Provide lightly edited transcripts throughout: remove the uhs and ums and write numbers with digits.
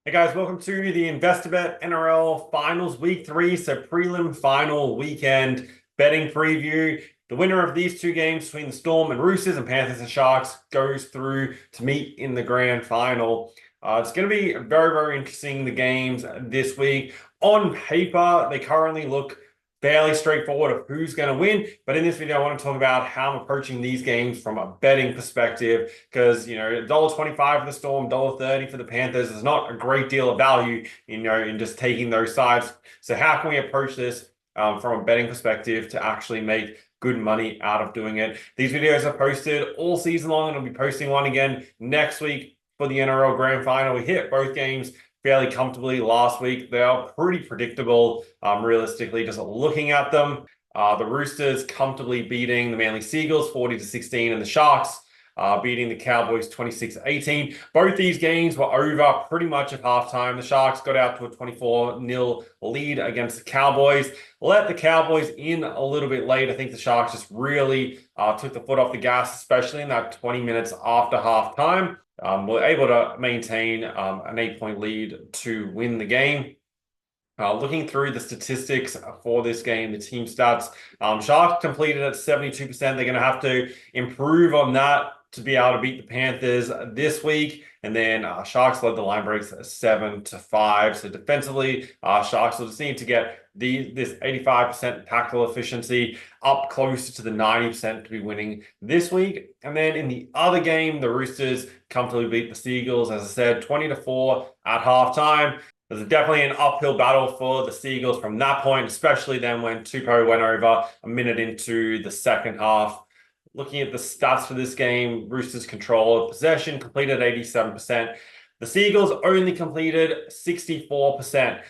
Hey guys, welcome to the Investor.Bet NRL Finals Week 3, so prelim final weekend betting preview. The winner of these two games between the Storm and Roosters and Panthers and Sharks goes through to meet in the grand final. It's going to be very, very interesting, the games this week. On paper, they currently look fairly straightforward of who's going to win. But in this video, I want to talk about how I'm approaching these games from a betting perspective because, $1.25 for the Storm, $1.30 for the Panthers is not a great deal of value, in just taking those sides. So how can we approach this from a betting perspective to actually make good money out of doing it? These videos are posted all season long, and I'll be posting one again next week for the NRL Grand Final. We hit both games fairly comfortably last week. They are pretty predictable, realistically, just looking at them. The Roosters comfortably beating the Manly Seagulls 40-16, and the Sharks beating the Cowboys 26-18. Both these games were over pretty much at halftime. The Sharks got out to a 24-0 lead against the Cowboys. Let the Cowboys in a little bit late. I think the Sharks just really took the foot off the gas, especially in that 20 minutes after halftime. Were able to maintain an 8-point lead to win the game. Looking through the statistics for this game, the team stats, Sharks completed at 72%. They're going to have to improve on that to be able to beat the Panthers this week. And then Sharks led the line breaks 7-5. So defensively, Sharks will just need to get this 85% tackle efficiency up closer to the 90% to be winning this week. And then in the other game, the Roosters comfortably beat the Seagulls, as I said, 20-4 at halftime. There's definitely an uphill battle for the Seagulls from that point, especially then when Tupou went over a minute into the second half. Looking at the stats for this game, Roosters control of possession, completed 87%. The Seagulls only completed 64%.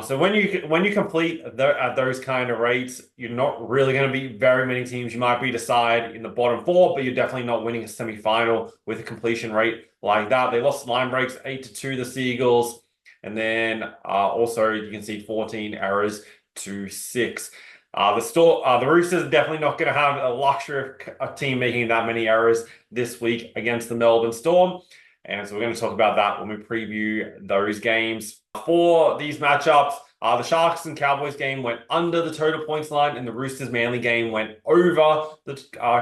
So when you complete at those kind of rates, you're not really going to beat very many teams. You might be decide in the bottom four, but you're definitely not winning a semi-final with a completion rate like that. They lost line breaks 8-2, the Seagulls. And then also you can see 14 errors to 6. The Roosters are definitely not going to have a luxury of a team making that many errors this week against the Melbourne Storm. And so we're going to talk about that when we preview those games. For these matchups, the Sharks and Cowboys game went under the total points line, and the Roosters Manly game went over the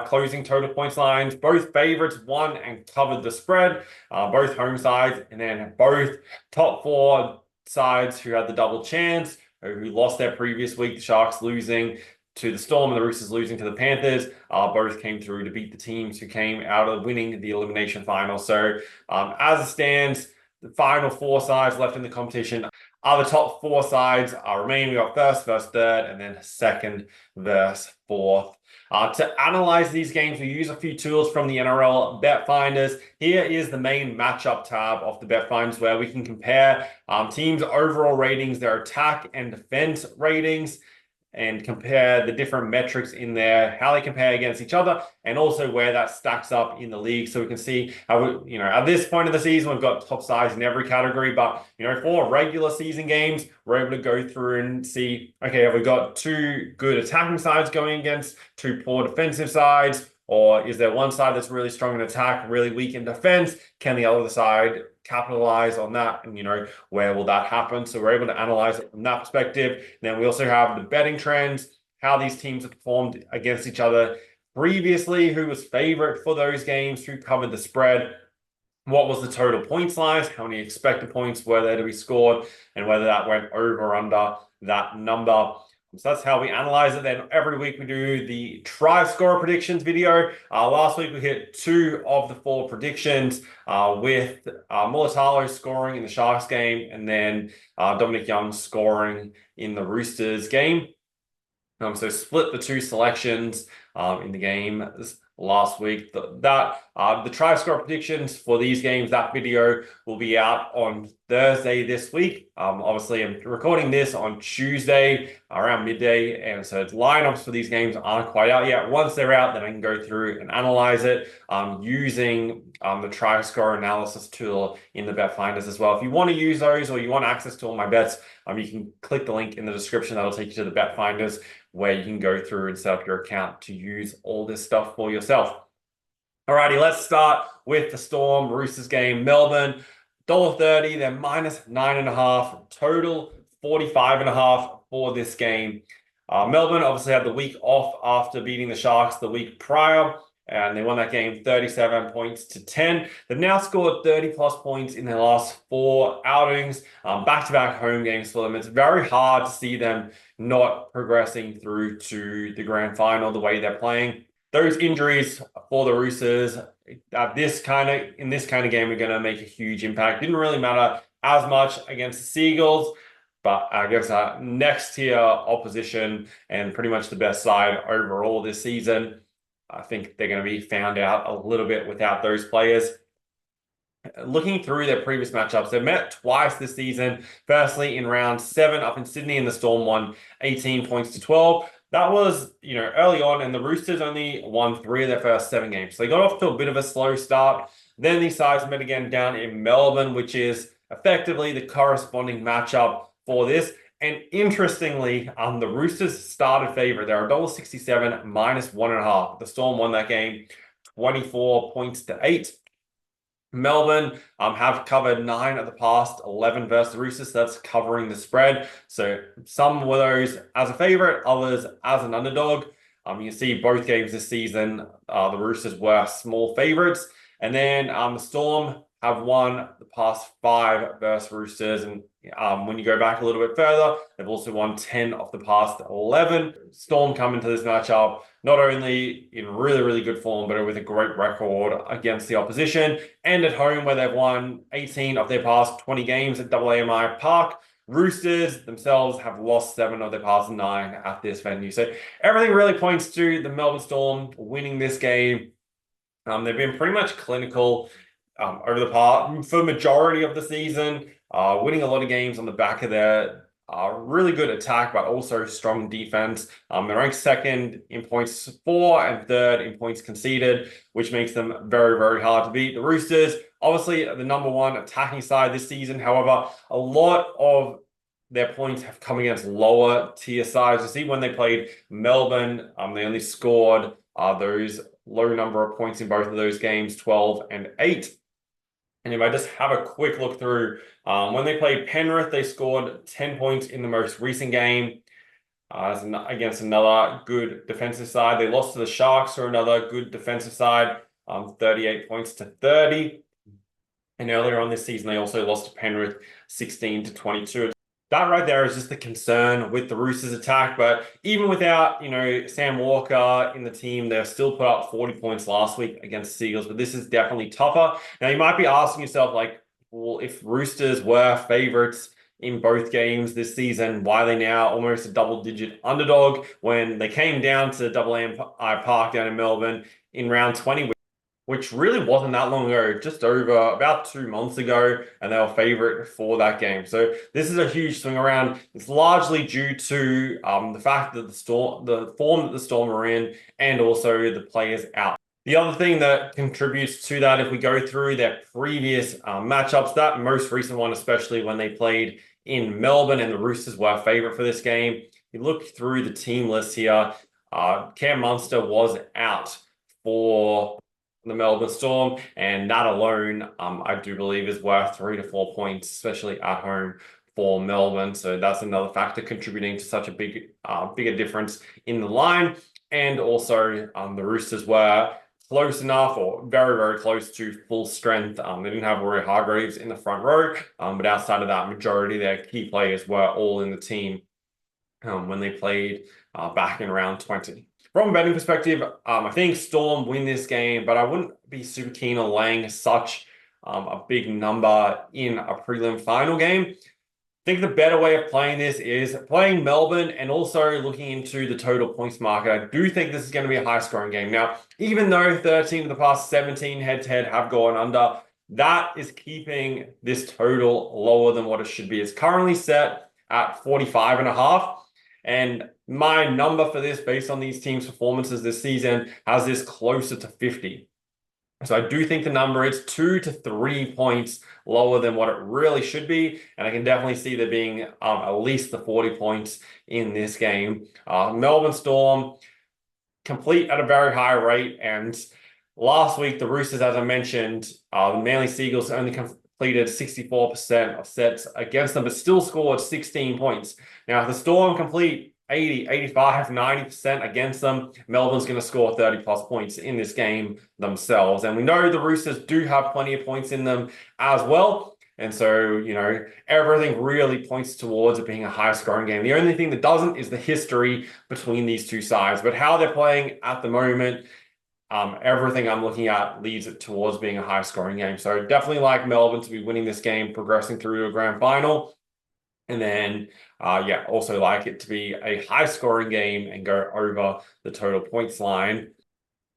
closing total points lines. Both favorites won and covered the spread, both home sides, and then both top four sides who had the double chance, who lost their previous week, the Sharks losing to the Storm and the Roosters losing to the Panthers, both came through to beat the teams who came out of winning the elimination final. So as it stands, the final four sides left in the competition are the top four sides remaining. We got first versus third, and then second versus fourth. To analyze these games, we use a few tools from the NRL Bet Finders. Here is the main matchup tab of the Bet Finders, where we can compare teams' overall ratings, their attack and defense ratings, and compare the different metrics in there, how they compare against each other, and also where that stacks up in the league. So we can see how, at this point of the season, we've got top sides in every category. But, for regular season games, we're able to go through and see, okay, have we got two good attacking sides going against two poor defensive sides? Or is there one side that's really strong in attack, really weak in defense? Can the other side capitalize on that? And, where will that happen? So we're able to analyze it from that perspective. And then we also have the betting trends, how these teams have performed against each other previously, who was favorite for those games, who covered the spread, what was the total points lines, how many expected points were there to be scored, and whether that went over or under that number. So that's how we analyze it. Then every week we do the try scorer predictions video. Last week we hit 2 of the 4 predictions with Mulatalo scoring in the Sharks game, and then Dominic Young scoring in the Roosters game. So split the 2 selections in the game last week. The try score predictions for these games, that video will be out on Thursday this week. Obviously, I'm recording this on Tuesday around midday, and so lineups for these games aren't quite out yet. Once they're out, then I can go through and analyze it using the try score analysis tool in the Bet Finders as well. If you want to use those, or you want access to all my bets, you can click the link in the description. That'll take you to the Bet Finders, where you can go through and set up your account to use all this stuff for yourself. Alrighty, let's start with the Storm Roosters game. Melbourne $1.30, they're minus 9.5, total 45.5 for this game. Melbourne obviously had the week off after beating the Sharks the week prior, and they won that game 37 points to 10. They've now scored 30 plus points in their last 4 outings, back-to-back home games for them. It's very hard to see them not progressing through to the grand final the way they're playing. Those injuries for the Roosters in this kind of game are going to make a huge impact. Didn't really matter as much against the Seagulls, but against a next tier opposition and pretty much the best side overall this season, I think they're going to be found out a little bit without those players. Looking through their previous matchups, they've met twice this season. Firstly, in round 7 up in Sydney, and the Storm won 18 points to 12. That was, early on, and the Roosters only won 3 of their first 7 games. So they got off to a bit of a slow start. Then these sides met again down in Melbourne, which is effectively the corresponding matchup for this. And interestingly, the Roosters started favorite. They're $1.67 minus 1.5. The Storm won that game 24 points to 8. Melbourne have covered 9 of the past 11 versus the Roosters. So that's covering the spread. So some were those as a favorite, others as an underdog. You see both games this season, the Roosters were small favorites. And then the Storm have won the past 5 versus Roosters. And when you go back a little bit further, they've also won 10 of the past 11. Storm come into this matchup not only in really, really good form, but with a great record against the opposition, and at home where they've won 18 of their past 20 games at AAMI Park. Roosters themselves have lost 7 of their past 9 at this venue. So everything really points to the Melbourne Storm winning this game. They've been pretty much clinical over the part for majority of the season, winning a lot of games on the back of their really good attack, but also strong defense. They're ranked 2nd in points for and 3rd in points conceded, which makes them very, very hard to beat. The Roosters, obviously the number 1 attacking side this season. However, a lot of their points have come against lower tier sides. You see, when they played Melbourne, they only scored those low number of points in both of those games, 12 and 8. And if I just have a quick look through, when they played Penrith, they scored 10 points in the most recent game against another good defensive side. They lost to the Sharks, or another good defensive side, 38 points to 30. And earlier on this season, they also lost to Penrith 16 to 22. That right there is just the concern with the Roosters attack. But even without, Sam Walker in the team, they've still put up 40 points last week against the Seagulls. But this is definitely tougher. Now, you might be asking yourself, well, if Roosters were favorites in both games this season, why are they now almost a double-digit underdog when they came down to AAMI Park down in Melbourne in round 20, which really wasn't that long ago, just over about 2 months ago, and they were favorite for that game. So this is a huge swing around. It's largely due to the fact that the form that the Storm are in, and also the players out. The other thing that contributes to that, if we go through their previous matchups, that most recent one, especially when they played in Melbourne and the Roosters were favorite for this game, you look through the team list here, Cam Munster was out for the Melbourne Storm, and that alone, I do believe, is worth 3 to 4 points, especially at home for Melbourne. So that's another factor contributing to such a bigger difference in the line. And also, the Roosters were close enough, or very, very close to full strength. They didn't have Rory Hargreaves in the front row, but outside of that, majority of their key players were all in the team when they played back in round 20. From a betting perspective, I think Storm win this game, but I wouldn't be super keen on laying such a big number in a prelim final game. I think the better way of playing this is playing Melbourne and also looking into the total points market. I do think this is going to be a high-scoring game. Now, even though 13 of the past 17 head-to-head have gone under, that is keeping this total lower than what it should be. It's currently set at 45.5. And my number for this, based on these teams' performances this season, has this closer to 50. So I do think the number is 2 to 3 points lower than what it really should be. And I can definitely see there being at least the 40 points in this game. Melbourne Storm complete at a very high rate. And last week, the Roosters, as I mentioned, the Manly Seagulls only completed 64% of sets against them, but still scored 16 points. Now, if the Storm complete 80, 85, 90% against them, Melbourne's going to score 30 plus points in this game themselves. And we know the Roosters do have plenty of points in them as well. And so, everything really points towards it being a high scoring game. The only thing that doesn't is the history between these two sides. But how they're playing at the moment, everything I'm looking at leads it towards being a high scoring game. So definitely like Melbourne to be winning this game, progressing through to a grand final. And then, also like it to be a high scoring game and go over the total points line.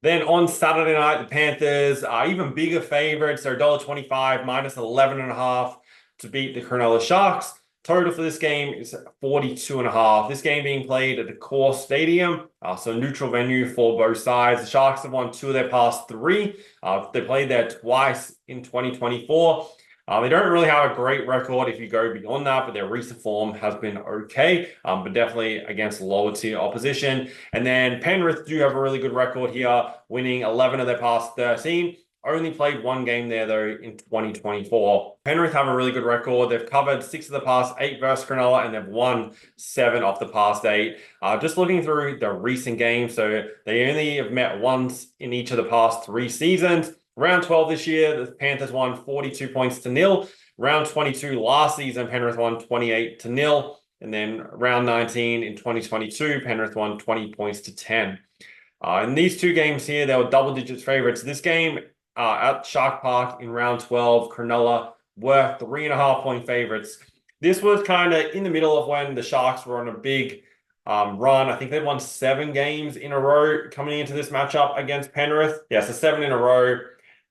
Then on Saturday night, the Panthers are even bigger favorites. They're $1.25 minus 11.5 to beat the Cronulla Sharks. Total for this game is 42.5. This game being played at the Core Stadium, so neutral venue for both sides. The Sharks have won 2 of their past 3. They played there twice in 2024. They don't really have a great record if you go beyond that, but their recent form has been okay, but definitely against lower tier opposition. And then Penrith do have a really good record here, winning 11 of their past 13. Only played 1 game there, though, in 2024. Penrith have a really good record. They've covered 6 of the past 8 versus Cronulla, and they've won 7 of the past 8. Just looking through the recent games, so they only have met once in each of the past 3 seasons. Round 12 this year, the Panthers won 42 points to 0. Round 22 last season, Penrith won 28 to 0. And then round 19 in 2022, Penrith won 20 points to 10. In these 2 games here, they were double digits favorites. This game at Shark Park in round 12, Cronulla were 3.5 point favorites. This was kind of in the middle of when the Sharks were on a big run. I think they won 7 games in a row coming into this matchup against Penrith. Yeah, so 7 in a row.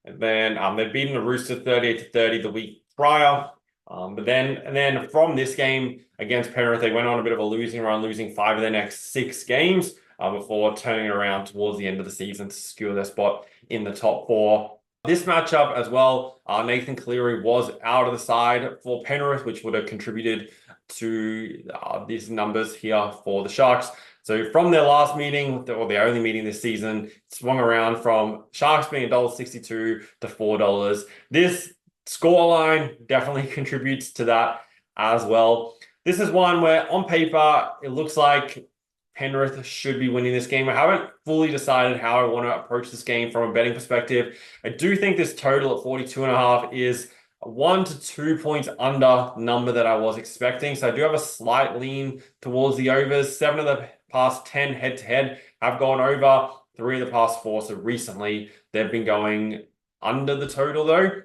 And then they'd beaten the Roosters 38-30 the week prior. But then from this game against Penrith, they went on a bit of a losing run, losing 5 of their next 6 games before turning around towards the end of the season to secure their spot in the top 4. This matchup as well, Nathan Cleary was out of the side for Penrith, which would have contributed to these numbers here for the Sharks. So from their last meeting, or their only meeting this season, swung around from Sharks being $1.62 to $4. This scoreline definitely contributes to that as well. This is one where on paper, it looks like Penrith should be winning this game. I haven't fully decided how I want to approach this game from a betting perspective. I do think this total at 42.5 is 1 to 2 points under the number that I was expecting. So I do have a slight lean towards the overs. 7 of the past 10 head-to-head have gone over. 3 of the past 4. So recently, they've been going under the total, though.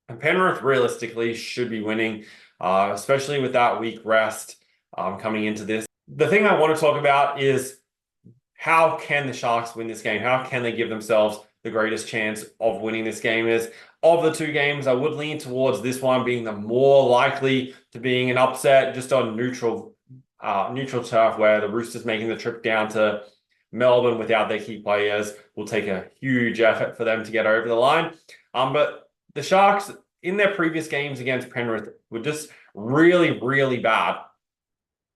And Penrith realistically should be winning, especially with that week rest coming into this. The thing I want to talk about is how can the Sharks win this game? How can they give themselves the greatest chance of winning this game? Is of the 2 games, I would lean towards this one being the more likely to being an upset just on neutral turf, where the Roosters making the trip down to Melbourne without their key players will take a huge effort for them to get over the line. But the Sharks in their previous games against Penrith were just really, really bad.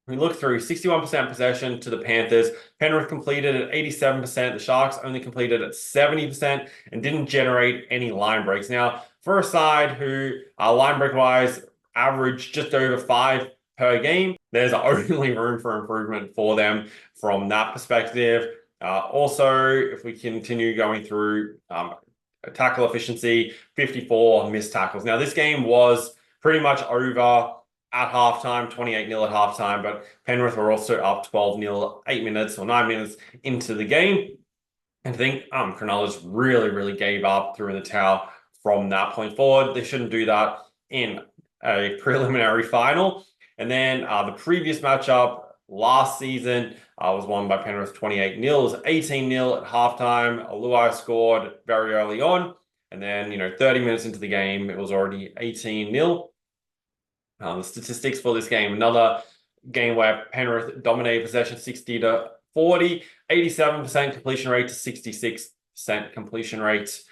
We look through 61% possession to the Panthers. Penrith completed at 87%. The Sharks only completed at 70% and didn't generate any line breaks. Now, for a side who line break wise average just over 5 per game, there's only room for improvement for them from that perspective. Also, if we continue going through tackle efficiency, 54 missed tackles. Now, this game was pretty much over at halftime, 28-0 at halftime, but Penrith were also up 12-0, 8 minutes or 9 minutes into the game. And I think Cronulla's really, really gave up, threw in the towel from that point forward. They shouldn't do that in a preliminary final. And then the previous matchup last season was won by Penrith 28-0. It was 18-0 at halftime. Luai scored very early on. And then, 30 minutes into the game, it was already 18-0. The statistics for this game, another game where Penrith dominated possession 60-40, 87% completion rate to 66% completion rate.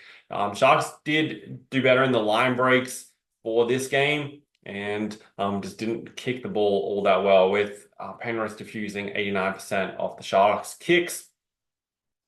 Sharks did do better in the line breaks for this game and just didn't kick the ball all that well, with Penrith diffusing 89% of the Sharks' kicks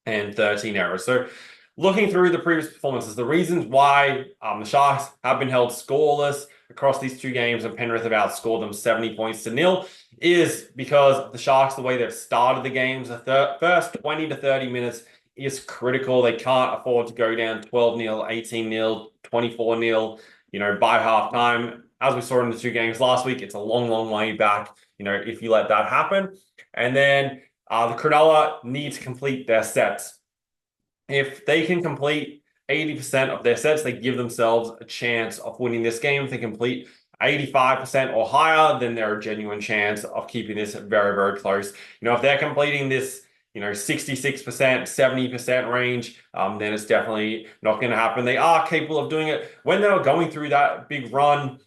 and 13 errors. So looking through the previous performances, the reasons why the Sharks have been held scoreless across these two games and Penrith have outscored them 70 points to nil is because the Sharks, the way they've started the games, the first 20 to 30 minutes is critical. They can't afford to go down 12-0, 18-0, 24-0, by halftime. As we saw in the two games last week, it's a long, long way back, if you let that happen. And then the Cronulla need to complete their sets. If they can complete 80% of their sets, they give themselves a chance of winning this game. If they complete 85% or higher, then they're a genuine chance of keeping this very, very close. If they're completing this, 66%, 70% range, then it's definitely not going to happen. They are capable of doing it. When they were going through that big run,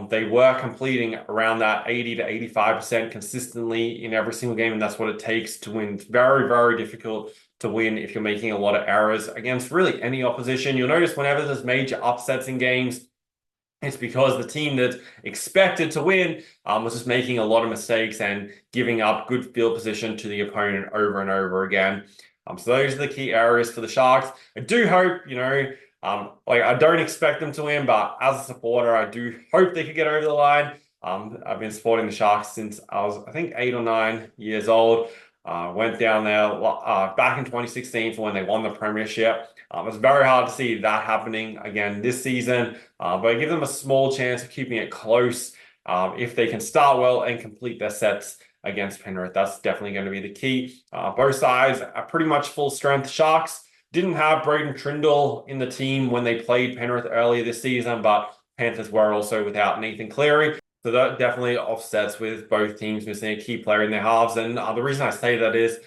they were completing around that 80 to 85% consistently in every single game, and that's what it takes to win. It's very, very difficult to win if you're making a lot of errors against really any opposition. You'll notice whenever there's major upsets in games, it's because the team that's expected to win was just making a lot of mistakes and giving up good field position to the opponent over and over again. So those are the key areas for the Sharks. I do hope, I don't expect them to win, but as a supporter, I do hope they could get over the line. I've been supporting the Sharks since I was, I think, 8 or 9 years old. Went down there back in 2016 for when they won the premiership. It's very hard to see that happening again this season, but I give them a small chance of keeping it close if they can start well and complete their sets against Penrith. That's definitely going to be the key. Both sides are pretty much full strength. Sharks didn't have Braden Trindle in the team when they played Penrith earlier this season, but Panthers were also without Nathan Cleary. So that definitely offsets with both teams missing a key player in their halves. And the reason I say that is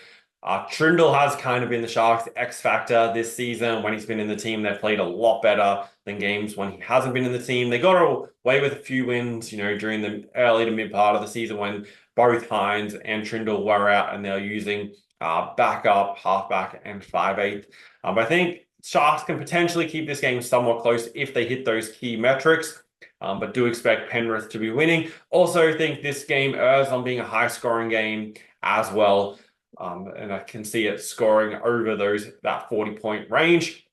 Trindle has kind of been the Sharks' X factor this season. When he's been in the team, they've played a lot better than games when he hasn't been in the team. They got away with a few wins, during the early to mid part of the season when both Hines and Trindle were out and they're using backup, halfback, and 5/8. I think Sharks can potentially keep this game somewhat close if they hit those key metrics. But do expect Penrith to be winning. Also think this game errs on being a high-scoring game as well. And I can see it scoring over that 40-point range.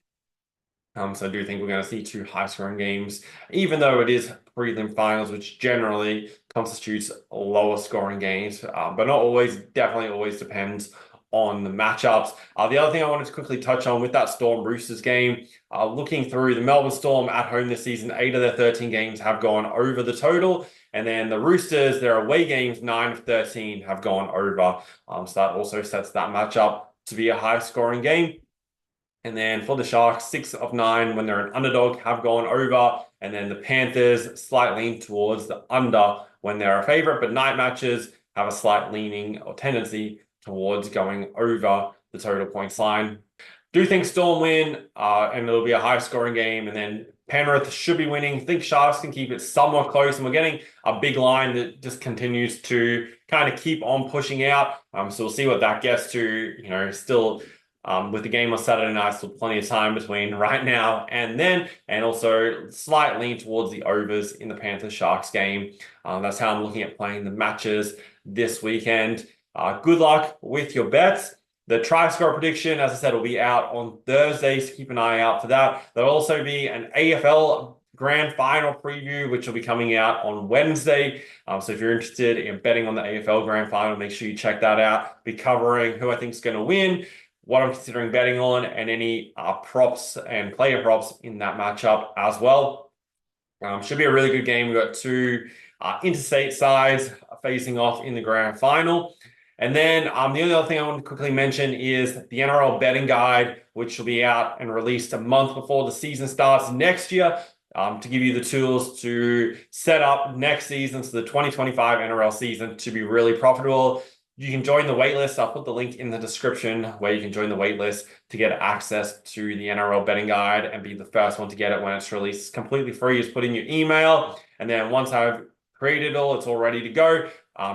So I do think we're going to see two high-scoring games, even though it is prelim finals, which generally constitutes lower-scoring games. But not always, definitely always depends on the matchups. The other thing I wanted to quickly touch on with that Storm Roosters game, looking through the Melbourne Storm at home this season, 8 of their 13 games have gone over the total. And then the Roosters, their away games, 9 of 13 have gone over. So that also sets that matchup to be a high-scoring game. And then for the Sharks, 6 of 9 when they're an underdog have gone over. And then the Panthers slight lean towards the under when they're a favorite. But night matches have a slight leaning or tendency towards going over the total points line. Do think Storm win, and it'll be a high-scoring game. And then Penrith should be winning. Think Sharks can keep it somewhat close. And we're getting a big line that just continues to kind of keep on pushing out. So we'll see what that gets to. Still with the game on Saturday night, still plenty of time between right now and then. And also slight lean towards the overs in the Panthers-Sharks game. That's how I'm looking at playing the matches this weekend. Good luck with your bets. The try score prediction, as I said, will be out on Thursday, so keep an eye out for that. There'll also be an AFL Grand Final preview, which will be coming out on Wednesday. So if you're interested in betting on the AFL Grand Final, make sure you check that out. Be covering who I think is going to win, what I'm considering betting on, and any props and player props in that matchup as well. Should be a really good game. We've got two interstate sides facing off in the Grand Final. And then the only other thing I want to quickly mention is the NRL betting guide, which will be out and released a month before the season starts next year, to give you the tools to set up next season, so the 2025 NRL season, to be really profitable. You can join the waitlist. I'll put the link in the description where you can join the waitlist to get access to the NRL betting guide and be the first one to get it when it's released. It's completely free. Just put in your email, and then once I've created it all, it's all ready to go.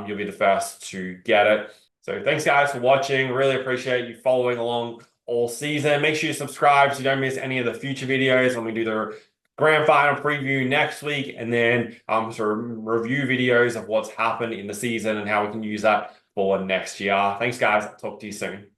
You'll be the first to get it. So thanks guys for watching. Really appreciate you following along all season. Make sure you subscribe so you don't miss any of the future videos when we do the Grand Final preview next week, and then sort of review videos of what's happened in the season and how we can use that for next year. Thanks guys. I'll talk to you soon.